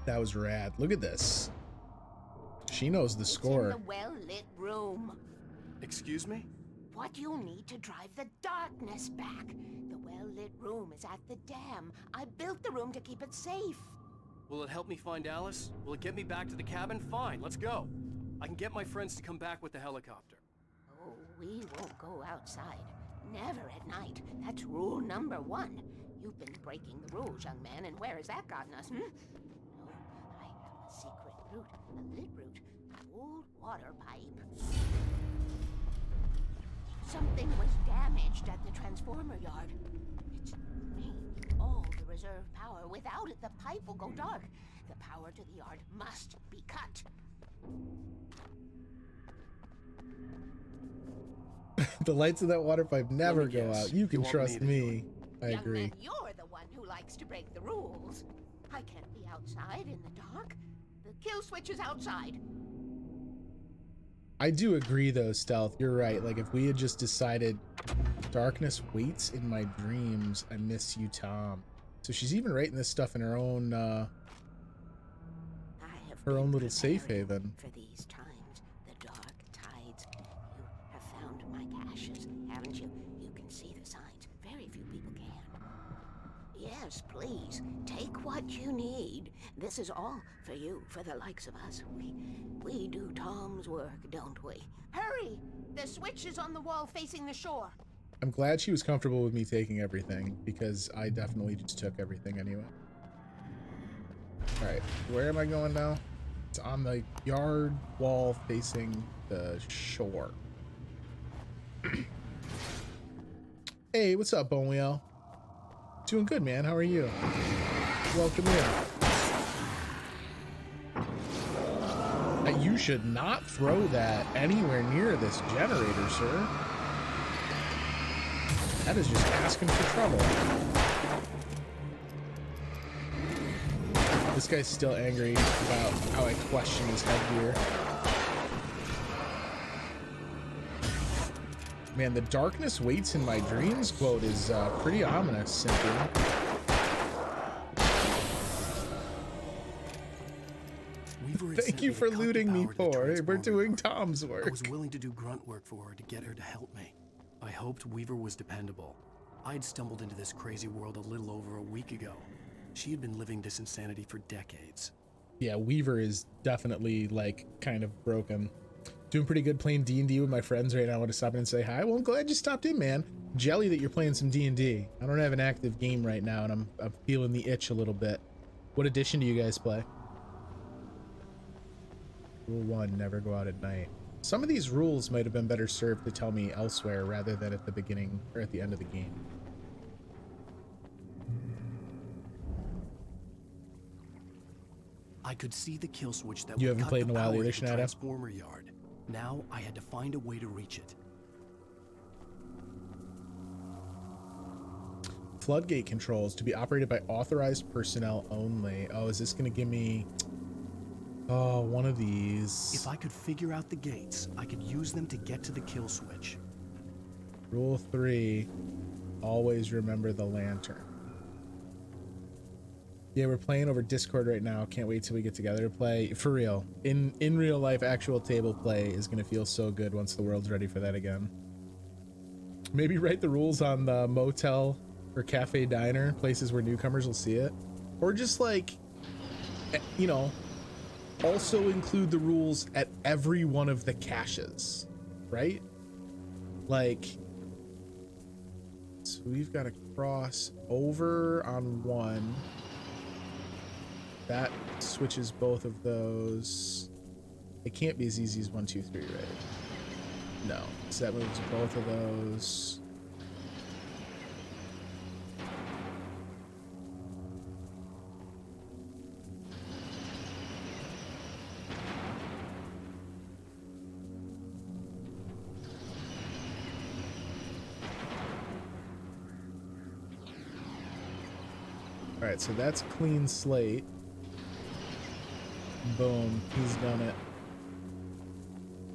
That was rad. Look at this. She knows the It's score. in the well-lit room. Excuse me? What you'll need to drive the darkness back. The well-lit room is at the dam. I built the room to keep it safe. Will it help me find Alice? Will it get me back to the cabin? Fine, let's go. I can get my friends to come back with the helicopter. Oh, we won't go outside. Never at night. That's rule number 1. You've been breaking the rules, young man, and where has that gotten us, No, I have a secret route, a lit route, an old water pipe. Something was damaged at the transformer yard. It's drained all the reserve power. Without it, the pipe will go dark. The power to the yard must be cut. The lights of that water pipe never Let me go guess. out. You can You want trust me to do me. I Young agree. man, you're the one who likes to break the rules. I can't be outside in the dark. The kill switch is outside. I do agree though, Stealth. You're right. Like if we had just decided darkness waits in my dreams, I miss you, Tom. So she's even writing this stuff in her own her own little safe haven. For these times, the dark tides. You have found my caches, haven't you? You can see the signs. Very few people can. Yes, please. Take what you need. This is all for you, for the likes of us. We do Tom's work, don't we? Hurry! The switch is on the wall facing the shore. I'm glad she was comfortable with me taking everything because I definitely just took everything anyway. All right, where am I going now? It's on the yard wall facing the shore. Hey, what's up, Bonewheel? Doing good, man. How are you? Welcome in. You should not throw that anywhere near this generator, sir. That is just asking for trouble. This guy's still angry about how I question his headgear. Man, the darkness waits in my dreams quote is pretty ominous, Cynthia. Thank you for looting me, for we're doing Tom's work. I was willing to do grunt work for her to get her to help me. I hoped Weaver was dependable. I'd stumbled into this crazy world a little over a week ago. She had been living this insanity for decades. Yeah, Weaver is definitely, like, kind of broken. Doing pretty good playing D&D with my friends right now. I want to stop in and say hi. Well, I'm glad you stopped in, man. Jelly that you're playing some D&D. I don't have an active game right now, and I'm feeling the itch a little bit. What edition do you guys play? Rule 1, never go out at night. Some of these rules might have been better served to tell me elsewhere rather than at the beginning or at the end of the game. I could see the kill switch that You would haven't cut played the in a while power either, to the Shanada? transformer yard. Now I had to find a way to reach it. Floodgate controls to be operated by authorized personnel only. Oh, is this going to give me... Oh, one of these. If I could figure out the gates, I could use them to get to the kill switch. Rule 3, always remember the lantern. Yeah, we're playing over Discord right now. Can't wait till we get together to play. For real. In real life, actual table play is going to feel so good once the world's ready for that again. Maybe write the rules on the motel or cafe diner, places where newcomers will see it. Or just like, you know, also include the rules at every one of the caches, right? Like, so we've got to cross over on one. That switches both of those. It can't be as easy as 1, 2, 3, right? No. So that moves both of those. All right, so that's clean slate. Boom, he's done it.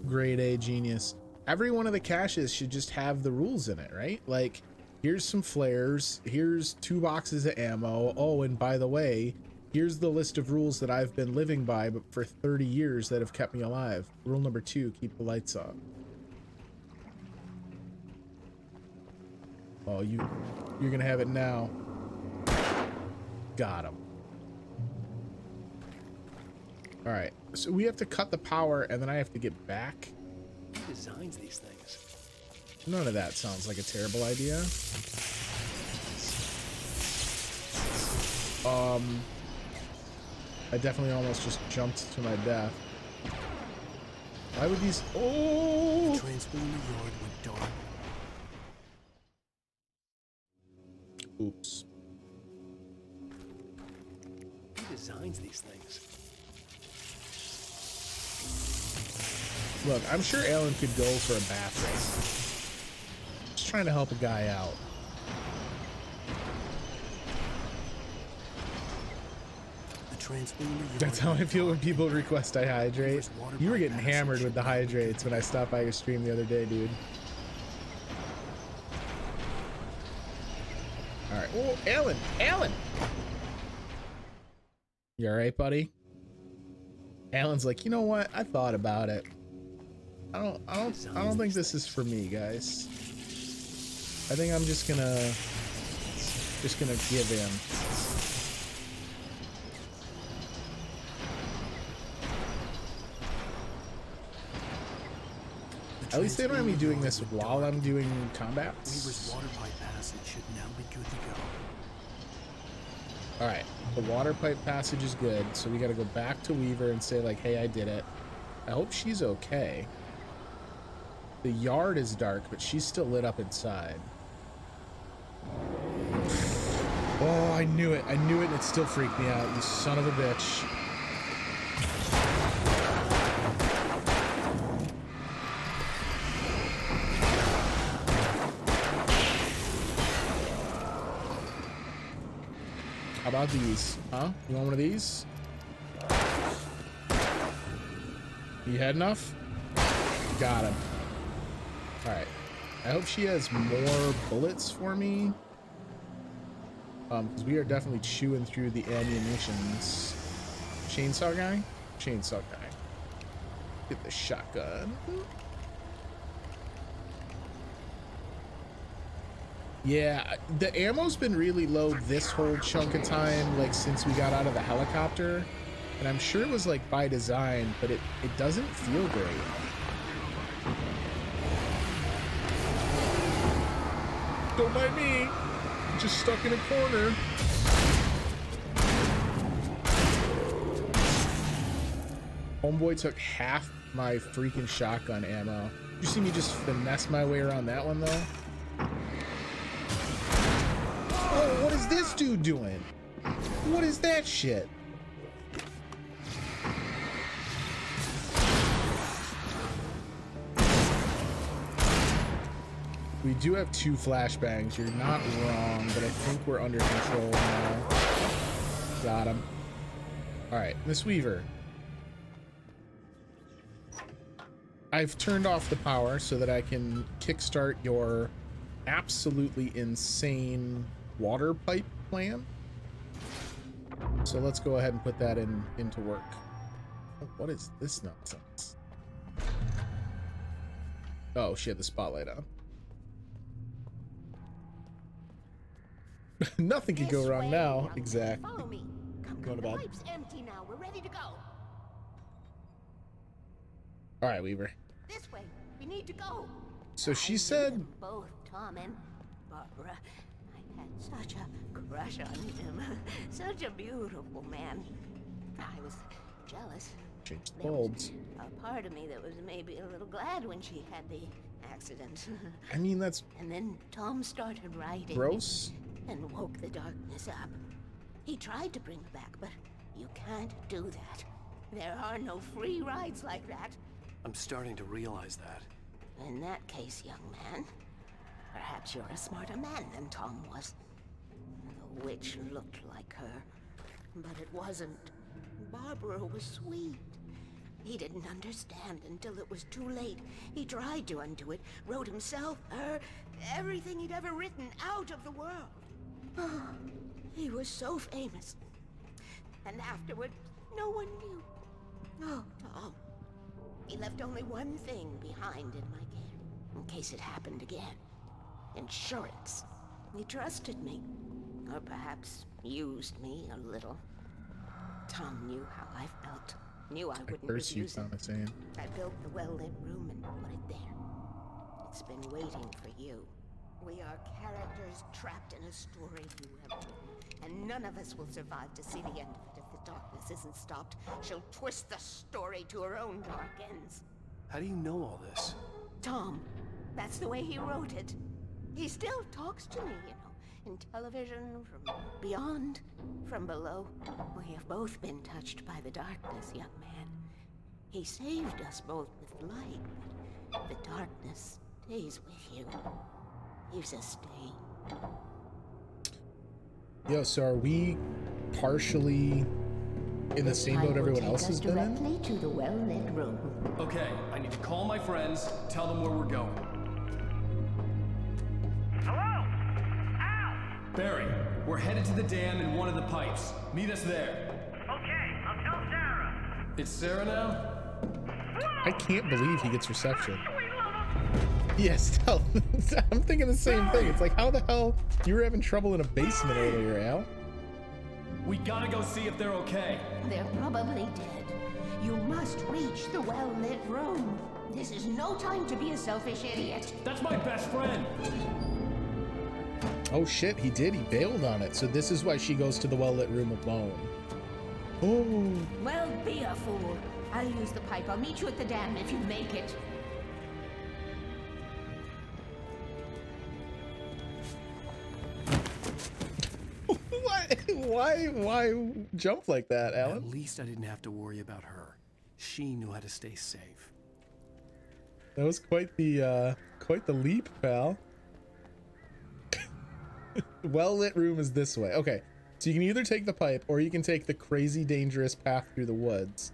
Grade A genius. Every one of the caches should just have the rules in it, right? Like, here's some flares, here's 2 boxes of ammo. Oh, and by the way, Here's the list of rules that I've been living by but for 30 years that have kept me alive. Rule number 2, keep the lights on. Oh, you're gonna have it now. Got him. All right, so we have to cut the power and then I have to get back. Who designs these things? None of that sounds like a terrible idea. I definitely almost just jumped to my death. Why would these... Oh! The transformer yard went dark. Oops. Who designs these things? Look, I'm sure Alan could go for a bath race. Just trying to help a guy out. That's how I feel when people request I hydrate. You were getting hammered with the hydrates when I stopped by your stream the other day, dude. Alright. Oh, Alan! Alan! You alright, buddy? Alan's like, you know what? I thought about it. I don't think this is for me, guys. I think I'm just gonna give in. At least they don't have me doing this while I'm doing combats. Weaver's water pipe passage should now be good to go. Alright, the water pipe passage is good, so we gotta go back to Weaver and say like, hey, I did it. I hope she's okay. The yard is dark, but she's still lit up inside. Oh, I knew it. I knew it and it still freaked me out, you son of a bitch. How about these? Huh? You want one of these? You had enough? Got him. Alright. I hope she has more bullets for me. Because we are definitely chewing through the ammunitions. Chainsaw guy? Chainsaw guy. Get the shotgun. Yeah, the ammo's been really low this whole chunk of time, like since we got out of the helicopter. And I'm sure it was like by design, but it doesn't feel great. Don't mind me. I'm just stuck in a corner. Homeboy took half my freaking shotgun ammo. You see me just finesse my way around that one though? Oh, what is this dude doing? What is that shit? We do have 2 flashbangs. You're not wrong, but I think we're under control now. Got him. All right, Miss Weaver. I've turned off the power so that I can kickstart your absolutely insane water pipe plan. So let's go ahead and put that into work. Oh, what is this nonsense? Oh, she had the spotlight on. Nothing could go wrong now. Exactly. Follow me. Come, Going to the bed. pipe's empty now. We're ready to go. All right, Weaver. This way. We need to go. So she I said, knew them both Tom and Barbara. I had such a crush on him. Such a beautiful man. I was jealous. change the There was bulbs. a part of me that was maybe a little glad when she had the accident. I mean, that's And then Tom started writing. gross. And woke the darkness up. He tried to bring her back, but you can't do that. There are no free rides like that. I'm starting to realize that. In that case, young man, perhaps you're a smarter man than Tom was. The witch looked like her, but it wasn't. Barbara was sweet. He didn't understand until it was too late. He tried to undo it, wrote himself, her, everything he'd ever written out of the world. He was so famous. and afterward, no one knew. Oh, Tom. He left only one thing behind in my care, in case it happened again. Insurance. He trusted me. Or perhaps used me a little. Tom knew how I felt. Knew I wouldn't Curse you, refuse it. Thomasine. I built the well-lit room and put it there. It's been waiting for you. We are characters trapped in a story you have written, and none of us will survive to see the end of it if the darkness isn't stopped. She'll twist the story to her own dark ends. How do you know all this? Tom, that's the way he wrote it. He still talks to me, you know, in television, from beyond, from below. We have both been touched by the darkness, young man. He saved us both with light, but the darkness stays with you. Leaves a stain. Yo, so are we partially in the same boat everyone else has been in? Directly to the well-lit room. Okay, I need to call my friends, tell them where we're going. Hello? Al! Barry, we're headed to the dam in one of the pipes. Meet us there. Okay, I'll tell Sarah. It's Sarah now? I can't believe he gets reception. Sweet love. Yes, tell. I'm thinking the same thing. It's like, how the hell you were having trouble in a basement earlier, Al? We gotta go see if they're okay. They're probably dead. You must reach the well-lit room. This is no time to be a selfish idiot. That's my best friend. Oh shit, he did. He bailed on it. So this is why she goes to the well-lit room alone. Oh. Well, be a fool. I'll use the pipe. I'll meet you at the dam if you make it. Why jump like that, Alan? At least I didn't have to worry about her. She knew how to stay safe. That was quite the leap, pal. Well-lit room is this way. Okay, so you can either take the pipe or you can take the crazy dangerous path through the woods.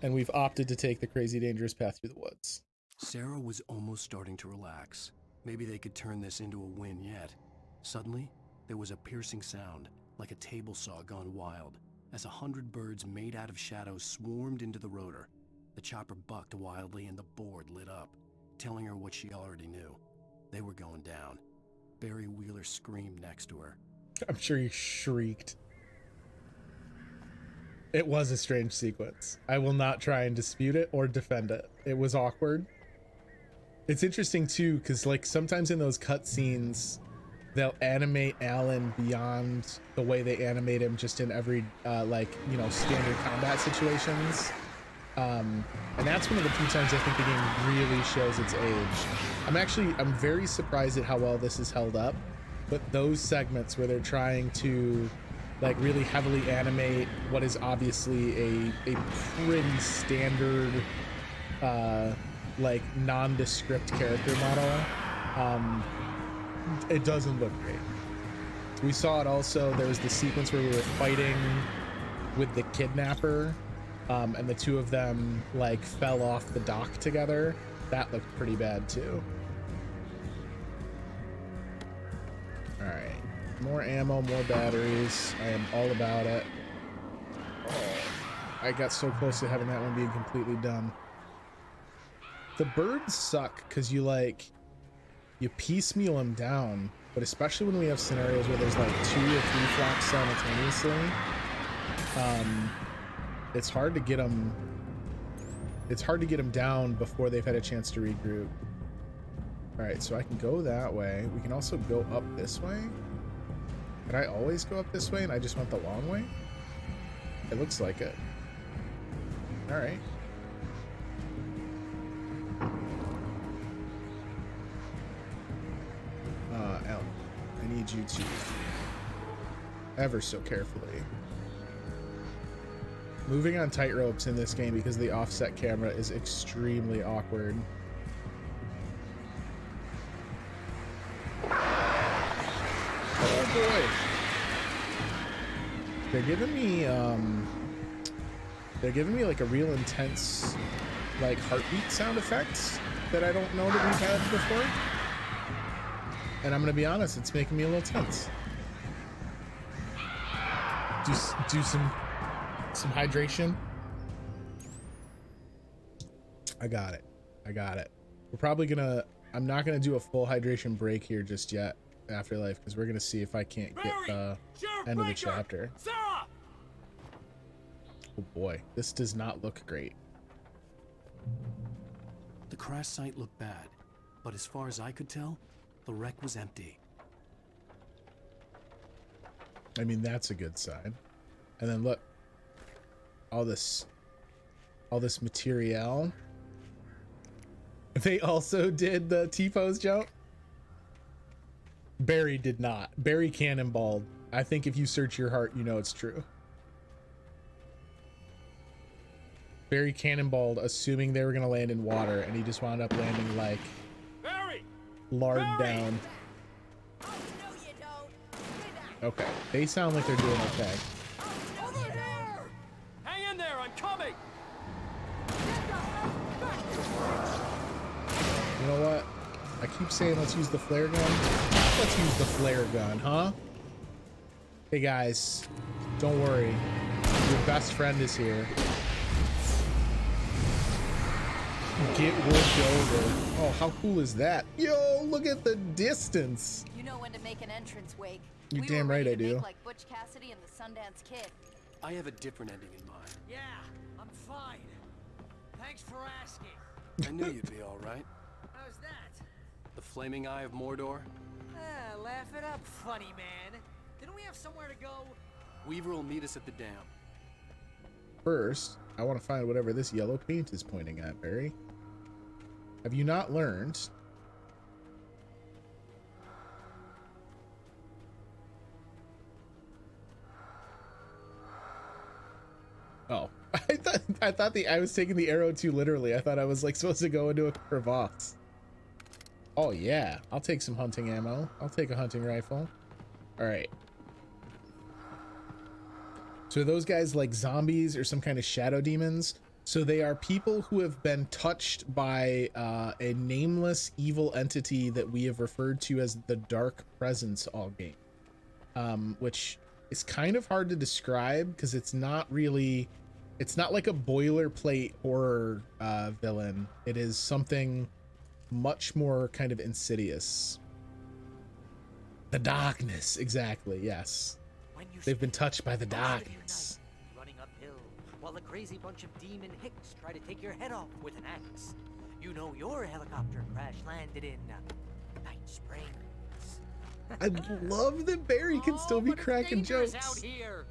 And we've opted to take the crazy dangerous path through the woods. Sarah was almost starting to relax. Maybe they could turn this into a win yet. Suddenly, there was a piercing sound, like a table saw gone wild, as 100 birds made out of shadows swarmed into the rotor. The chopper bucked wildly and the board lit up, telling her what she already knew. They were going down. Barry Wheeler screamed next to her. I'm sure he shrieked. It was a strange sequence. I will not try and dispute it or defend it. It was awkward. It's interesting too, because like sometimes in those cutscenes, they'll animate Alan beyond the way they animate him just in every like, you know, standard combat situations. And that's one of the few times I think the game really shows its age. I'm very surprised at how well this is held up, but those segments where they're trying to like really heavily animate what is obviously a pretty standard like nondescript character model, it doesn't look great. We saw it also, there was the sequence where we were fighting with the kidnapper, and the two of them like fell off the dock together. That looked pretty bad too. All right, more ammo, more batteries. I am all about it. Oh, I got so close to having that one being completely done. The birds suck because you piecemeal them down, but especially when we have scenarios where there's like 2 or 3 flocks simultaneously, it's hard to get them. It's hard to get them down before they've had a chance to regroup. All right, so I can go that way. We can also go up this way. Can I always go up this way and I just went the long way? It looks like it. All right. Alan, I need you to ever so carefully. Moving on tightropes in this game because the offset camera is extremely awkward. Oh boy. They're giving me like a real intense like heartbeat sound effects that I don't know that we've had before. And I'm gonna be honest, it's making me a little tense. Do some Some hydration. I got it. I got it. We're probably gonna, I'm not gonna do a full hydration break here just yet, Afterlife, because we're gonna see if I can't get the end of the chapter. Sarah! Oh boy, this does not look great. The crash site looked bad, but as far as I could tell, the wreck was empty. I mean, that's a good sign. And then look, all this material. They also did the T-pose jump. Barry did not. Barry cannonballed. I think if you search your heart, you know it's true. Barry cannonballed, assuming they were gonna land in water, and he just wound up landing like Barry! lard Barry! down. Oh, no, you don't. Okay, they sound like they're doing okay. Over there! Hang in there, I'm coming! You know what? I keep saying let's use the flare gun. Let's use the flare gun, huh? Hey guys, don't worry. Your best friend is here. Get worked over. Oh, how cool is that? Yo, look at the distance. You know when to make an entrance, Wake. You're We damn were right ready I to do. make like Butch Cassidy and the Sundance Kid. I have a different ending in mind. Yeah, I'm fine. Thanks for asking. I knew you'd be all right. How's that? The flaming eye of Mordor? Ah, laugh it up, funny man. Didn't we have somewhere to go? Weaver will meet us at the dam. First, I want to find whatever this yellow paint is pointing at, Barry. Have you not learned? Oh, I thought I was taking the arrow too literally. I thought I was like supposed to go into a crevasse. Oh yeah, I'll take some hunting ammo. I'll take a hunting rifle. All right. So are those guys like zombies or some kind of shadow demons? So they are people who have been touched by a nameless evil entity that we have referred to as the Dark Presence all game, which is kind of hard to describe because it's not really, it's not like a boilerplate horror villain. It is something much more kind of insidious. The darkness, exactly, yes. When you They've been touched by the spend most of your darkness. night running uphill, while a crazy bunch of demon hicks try to take your head off with an axe. You know your helicopter crash landed in Night Springs. I love that Barry can still be but it's cracking dangerous jokes. out here.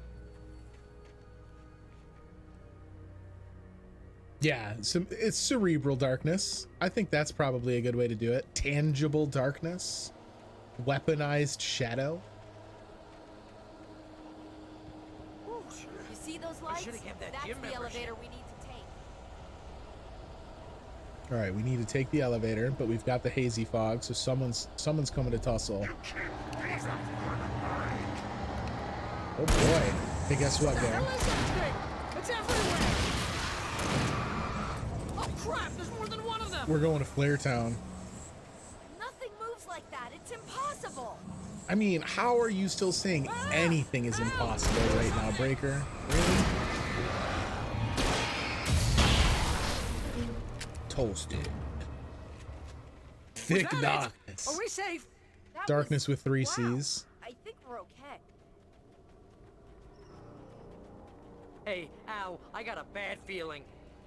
Yeah, it's cerebral darkness. I think that's probably a good way to do it. Tangible darkness. Weaponized shadow. You see those lights? should've kept that That's gym the membership. elevator we need to take. All right, we need to take the elevator, but we've got the hazy fog, so someone's coming to tussle. Oh boy. Hey, guess what, gang? It's everywhere! Oh crap, there's more than one of them! We're going to Flare Town. Nothing moves like that. It's impossible. I mean, how are you still saying anything is impossible right now, Breaker? Really? Toasted. Thick that it? darkness. Are we safe? That Darkness with three wow. C's. I think we're okay. Hey, Al, I got a bad feeling.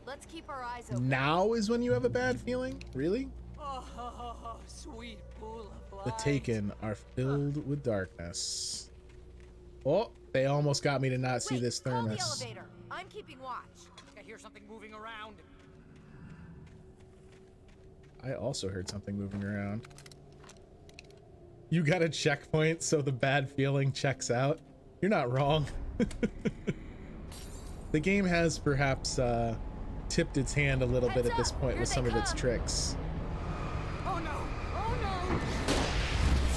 Let's keep our eyes open. Now is when you have a bad feeling? Really? Oh, sweet pool of The light. Taken are filled with darkness. Oh, they almost got me to not see Wait, this call the thermos. elevator. I'm keeping watch. I hear something moving around. I also heard something moving around. You got a checkpoint, so the bad feeling checks out. You're not wrong. The game has perhaps tipped its hand a little bit Heads at this up, point here with they some of its come. tricks. Oh no! Oh no!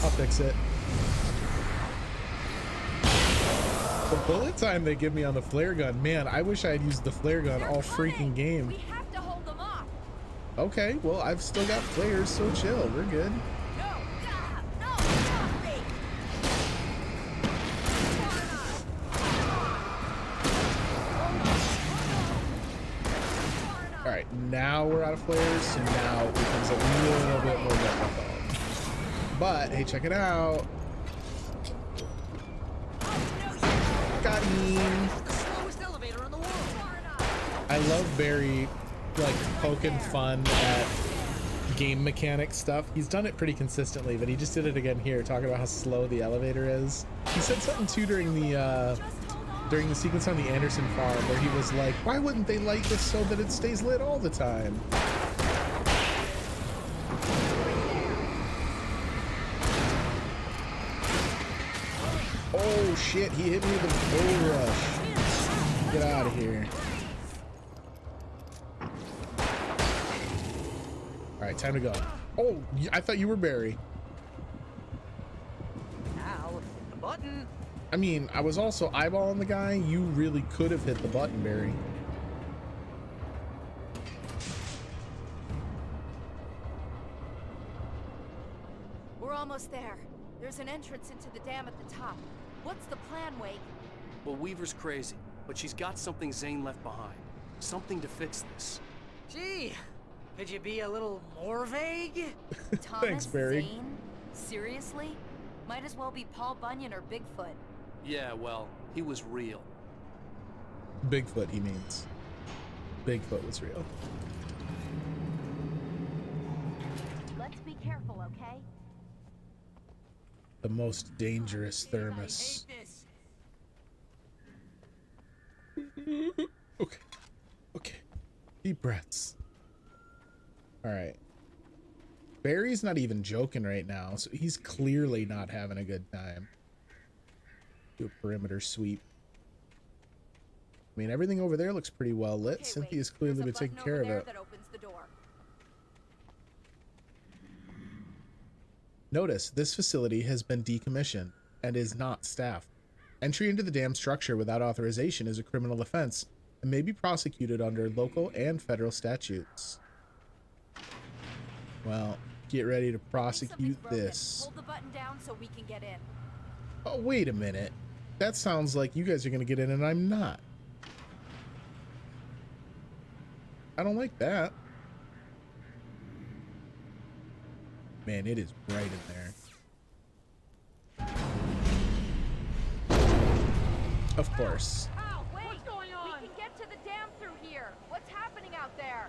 I'll fix it. The bullet time they give me on the flare gun, man, I wish I had used the flare gun They're all coming. freaking game. We have to hold them off. Okay, well, I've still got flares, so chill. We're good. No, ah, no, stop me. Oh All right, now we're out of flares, so now it becomes a little bit more difficult. But hey, check it out. Got him. The slowest elevator in the world. I love Barry, like, poking fun at game mechanic stuff. He's done it pretty consistently, but he just did it again here, talking about how slow the elevator is. He said something too during the sequence on the Anderson farm where he was like, why wouldn't they light this so that it stays lit all the time? Oh shit, he hit me with a bull rush. Get out of here. All right, time to go. Oh, I thought you were Barry. Now, hit the button. I mean, I was also eyeballing the guy. You really could have hit the button, Barry. We're almost there. There's an entrance into the dam at the top. What's the plan, Wake? Well, Weaver's crazy, but she's got something Zane left behind. Something to fix this. Gee, could you be a little more vague? Thomas Thanks, Barry. Zane? Seriously? Might as well be Paul Bunyan or Bigfoot. Yeah, well, he was real. Bigfoot, he means. Bigfoot was real. Let's be careful, okay? The most dangerous thermos. I hate this. Okay. Okay. Deep breaths. All right. Barry's not even joking right now, so he's clearly not having a good time. Do a perimeter sweep. I mean, everything over there looks pretty well lit. Okay, Cynthia's Wake, clearly there's a been taking button care over of there it. that opens the door. Notice, this facility has been decommissioned and is not staffed. Entry into the dam structure without authorization is a criminal offense and may be prosecuted under local and federal statutes. Well, get ready to I think prosecute something's broken. this. Hold the button down so we can get in. Oh, wait a minute. That sounds like you guys are going to get in and I'm not. I don't like that. Man, it is bright in there. Of course. Ow, wait! What's going on? We can get to the dam through here. What's happening out there?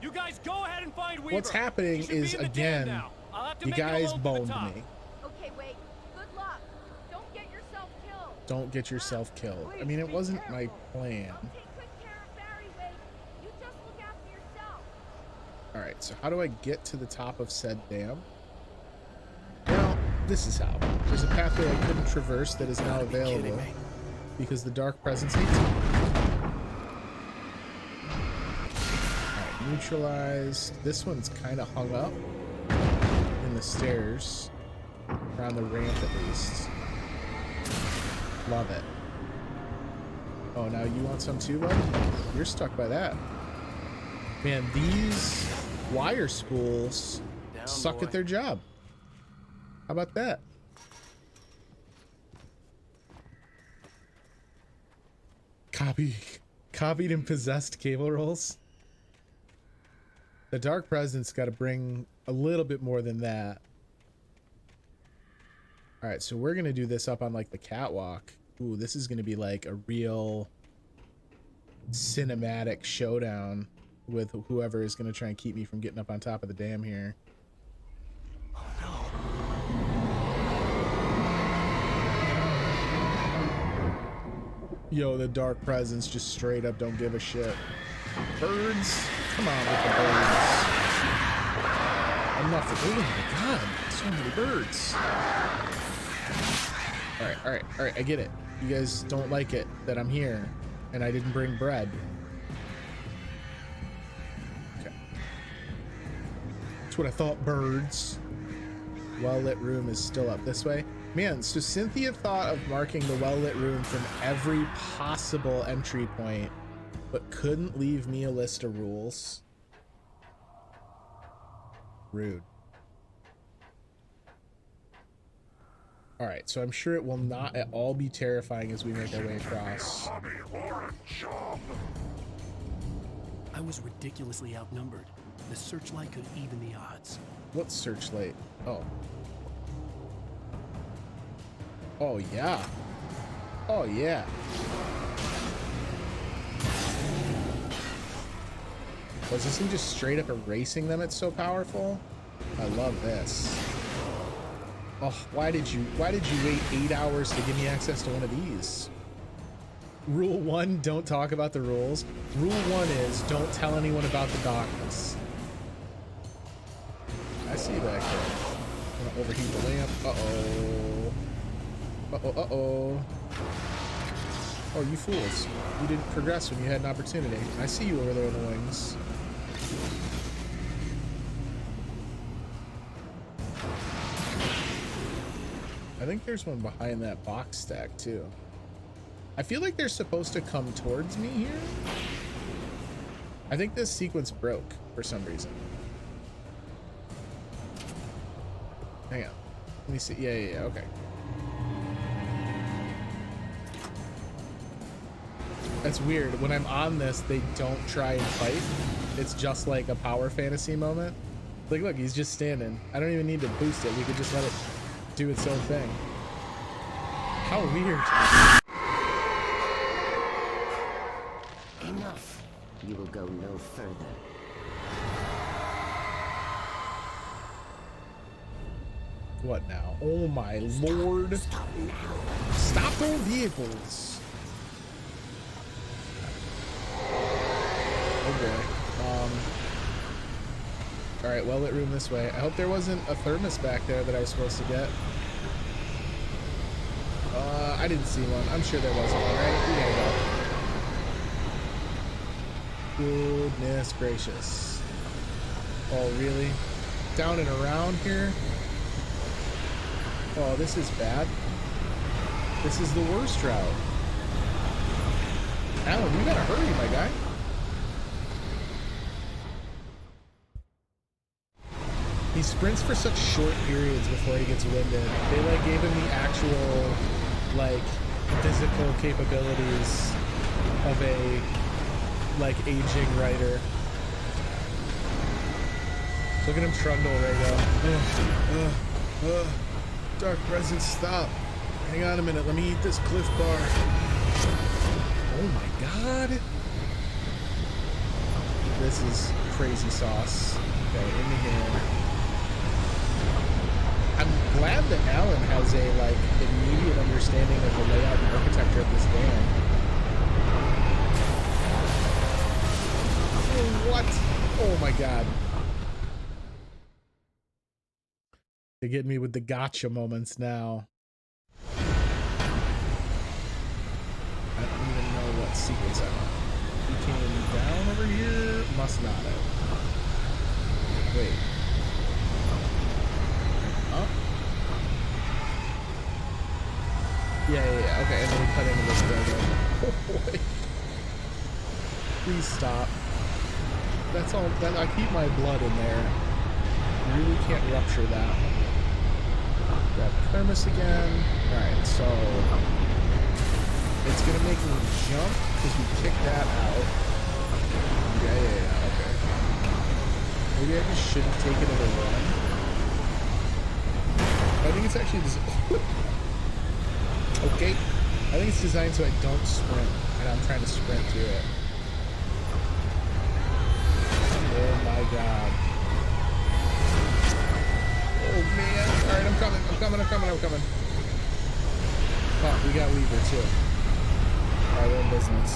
You guys go ahead and find Weaver. What's happening She should be is, in the dam again, now. I'll have to you make it a guys load to the boned top. me. Okay, wait. Good luck. Don't get yourself killed. Don't get yourself killed. I mean, it wasn't my plan. I'll take good care of Barry, Wake. You just look after yourself. Alright, so how do I get to the top of said dam? Well, this is how. There's a pathway I couldn't traverse that is now available because the Dark Presence hates me. Alright, neutralized. This one's kind of hung up in the stairs. Or on the ramp at least. Love it. Oh, now you want some too, bud? You're stuck by that. Man, these wire spools Down, suck boy. at their job. How about that? Copied and possessed cable rolls. The Dark Presence got to bring a little bit more than that. All right, so we're gonna do this up on like the catwalk. Ooh, this is gonna be like a real cinematic showdown with whoever is gonna try and keep me from getting up on top of the dam here. Yo, the Dark Presence just straight up don't give a shit. Birds? Come on with the birds. Enough. Oh my god, so many birds. Alright, I get it. You guys don't like it that I'm here and I didn't bring bread. Okay. That's what I thought, birds. Well-lit room is still up this way. Man, so Cynthia thought of marking the well-lit room from every possible entry point, but couldn't leave me a list of rules. Rude. Alright, so I'm sure it will not at all be terrifying as we make our way across. I was ridiculously outnumbered. The searchlight could even the odds. What searchlight? Oh. Oh, yeah. Oh, yeah. Was this thing just straight up erasing them? It's so powerful. I love this. Oh, why did you wait 8 hours to give me access to one of these? Rule 1, don't talk about the rules. Rule 1 is don't tell anyone about the darkness. I see you back there. I'm gonna overheat the lamp. Uh-oh. Uh-oh, uh-oh. Oh, you fools. You didn't progress when you had an opportunity. I see you over there in the wings. I think there's one behind that box stack, too. I feel like they're supposed to come towards me here. I think this sequence broke for some reason. Hang on. Let me see. Yeah, okay. That's weird. When I'm on this, they don't try and fight. It's just like a power fantasy moment. Like, look, he's just standing. I don't even need to boost it. We could just let it do its own thing. How weird. Enough. You will go no further. What now? Oh my lord. Stop now. Stop those vehicles. Oh boy. Alright, well lit room this way. I hope there wasn't a thermos back there that I was supposed to get. I didn't see one. I'm sure there wasn't one, right? We gotta go. Goodness gracious. Oh, really? Down and around here? Oh, this is bad. This is the worst route. Alan, you gotta hurry, my guy. He sprints for such short periods before he gets winded. They like gave him the actual like physical capabilities of a like aging writer. Look at him trundle right now. Dark presence, stop. Hang on a minute, let me eat this Cliff Bar. Oh my god. This is crazy sauce. Okay, into here. I'm glad that Alan has a like immediate understanding of the layout and architecture of this dam. Oh, what? Oh my god. They're getting me with the gotcha moments now. I don't even know what sequence I'm on. He came down over here? Must not have. Wait. Up? Yeah. Okay, and then we cut into this building. Oh boy. Please stop. That's all. I keep my blood in there. I really can't rupture that. Grab thermos again. Alright, so it's gonna make me jump because we kicked that out. Yeah, okay. Maybe I just shouldn't take it as a run. I think it's actually okay. I think it's designed so I don't sprint, and I'm trying to sprint through it. Oh my god. Oh man. Alright, I'm coming. Oh, we got Weaver too. Alright, we're in business.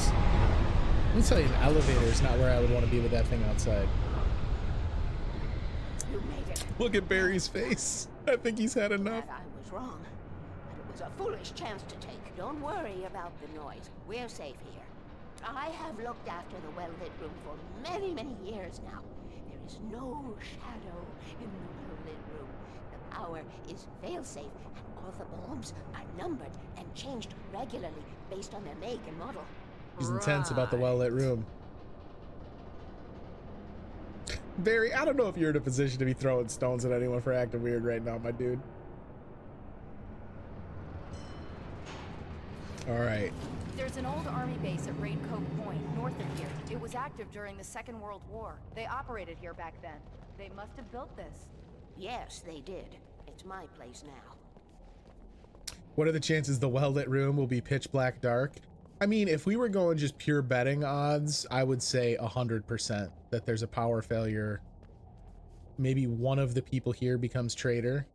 Let me tell you, an elevator is not where I would want to be with that thing outside. You made it. Look at Barry's face. I think he's had enough. Glad I was wrong. But it was a foolish chance to take. Don't worry about the noise. We're safe here. I have looked after the well-lit room for many, many years now. There is no shadow in the well-lit room. The power is fail-safe, and all the bulbs are numbered and changed regularly based on their make and model. He's intense about the well-lit room. Barry, I don't know if you're in a position to be throwing stones at anyone for acting weird right now, my dude. All right. There's an old army base at Raincoat Point, north of here. It was active during the Second World War. They operated here back then. They must have built this. Yes, they did. It's my place now. What are the chances the well-lit room will be pitch black dark? I mean, if we were going just pure betting odds, I would say 100% that there's a power failure. Maybe one of the people here becomes traitor.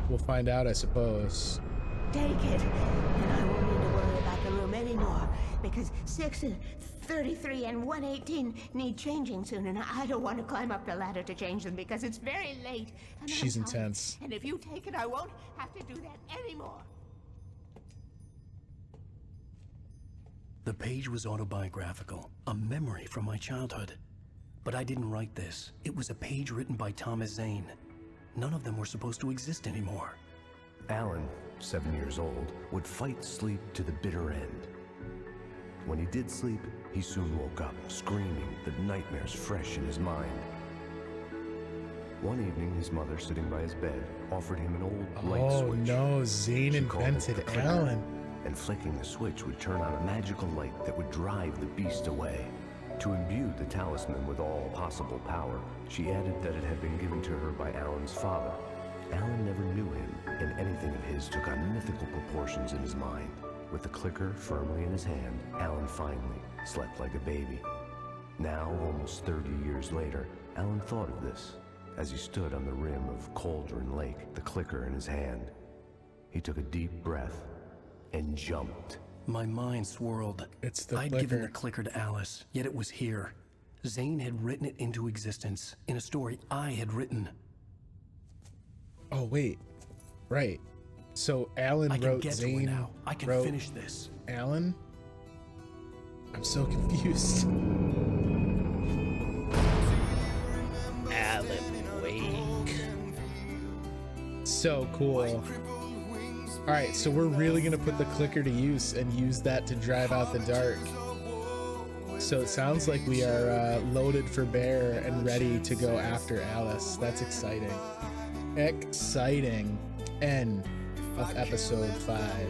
We'll find out, I suppose. Take it, and I won't need to worry about the room anymore, because 6 and 33 and 118 need changing soon, and I don't want to climb up the ladder to change them because it's very late. And She's I'm tired. intense. And if you take it, I won't have to do that anymore. The page was autobiographical, a memory from my childhood. But I didn't write this. It was a page written by Thomas Zane. None of them were supposed to exist anymore. Alan, 7 years old, would fight sleep to the bitter end. When he did sleep, he soon woke up, screaming, the nightmares fresh in his mind. One evening, his mother, sitting by his bed, offered him an old light Oh switch. no, Zane She called it invented the clicker, Alan. and flicking the switch would turn on a magical light that would drive the beast away. To imbue the talisman with all possible power, she added that it had been given to her by Alan's father. Alan never knew him, and anything of his took on mythical proportions in his mind. With the clicker firmly in his hand, Alan finally slept like a baby. Now, almost 30 years later, Alan thought of this as he stood on the rim of Cauldron Lake, the clicker in his hand. He took a deep breath and jumped. My mind swirled. It's the I'd clicker. given the clicker to Alice, yet it was here. Zane had written it into existence in a story I had written. Oh wait, right. So Alan I can wrote get to her Zane now. I can wrote finish this. Alan? I'm so confused. Alan Wake. So cool. All right, so we're really gonna put the clicker to use and use that to drive out the dark. So it sounds like we are loaded for bear and ready to go after Alice. That's exciting. Exciting. End of episode 5.